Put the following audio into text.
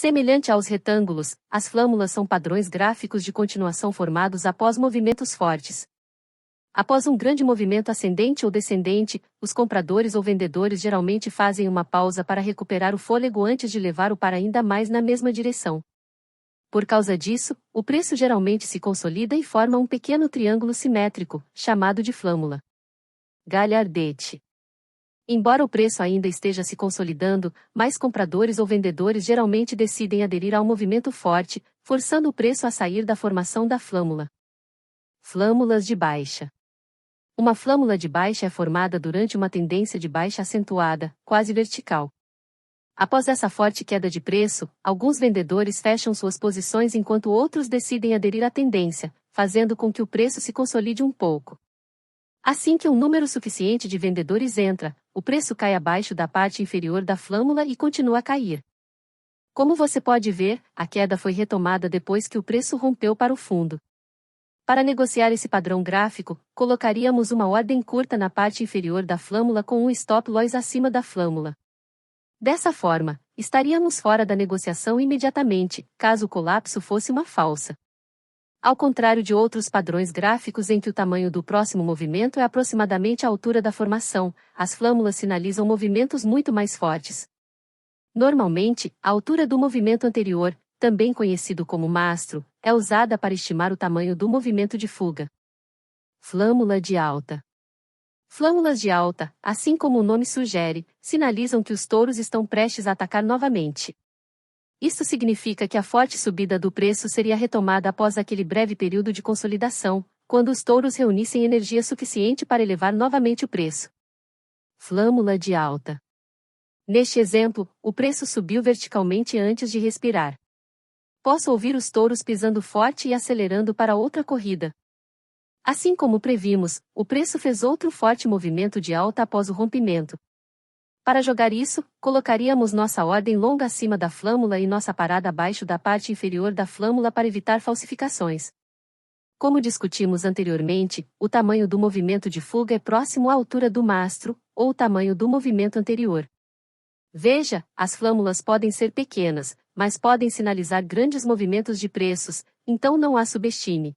Semelhante aos retângulos, as flâmulas são padrões gráficos de continuação formados após movimentos fortes. Após um grande movimento ascendente ou descendente, os compradores ou vendedores geralmente fazem uma pausa para recuperar o fôlego antes de levar o par ainda mais na mesma direção. Por causa disso, o preço geralmente se consolida e forma um pequeno triângulo simétrico, chamado de flâmula. Galhardete. Embora o preço ainda esteja se consolidando, mais compradores ou vendedores geralmente decidem aderir ao movimento forte, forçando o preço a sair da formação da flâmula. Flâmulas de baixa. Uma flâmula de baixa é formada durante uma tendência de baixa acentuada, quase vertical. Após essa forte queda de preço, alguns vendedores fecham suas posições enquanto outros decidem aderir à tendência, fazendo com que o preço se consolide um pouco. Assim que um número suficiente de vendedores entra, o preço cai abaixo da parte inferior da flâmula e continua a cair. Como você pode ver, a queda foi retomada depois que o preço rompeu para o fundo. Para negociar esse padrão gráfico, colocaríamos uma ordem curta na parte inferior da flâmula com um stop loss acima da flâmula. Dessa forma, estaríamos fora da negociação imediatamente, caso o colapso fosse uma falsa. Ao contrário de outros padrões gráficos em que o tamanho do próximo movimento é aproximadamente a altura da formação, as flâmulas sinalizam movimentos muito mais fortes. Normalmente, a altura do movimento anterior, também conhecido como mastro, é usada para estimar o tamanho do movimento de fuga. Flâmula de alta. Flâmulas de alta, assim como o nome sugere, sinalizam que os touros estão prestes a atacar novamente. Isso significa que a forte subida do preço seria retomada após aquele breve período de consolidação, quando os touros reunissem energia suficiente para elevar novamente o preço. Flâmula de alta. Neste exemplo, o preço subiu verticalmente antes de respirar. Posso ouvir os touros pisando forte e acelerando para outra corrida. Assim como previmos, o preço fez outro forte movimento de alta após o rompimento. Para jogar isso, colocaríamos nossa ordem longa acima da flâmula e nossa parada abaixo da parte inferior da flâmula para evitar falsificações. Como discutimos anteriormente, o tamanho do movimento de fuga é próximo à altura do mastro, ou o tamanho do movimento anterior. Veja, as flâmulas podem ser pequenas, mas podem sinalizar grandes movimentos de preços, então não as subestime.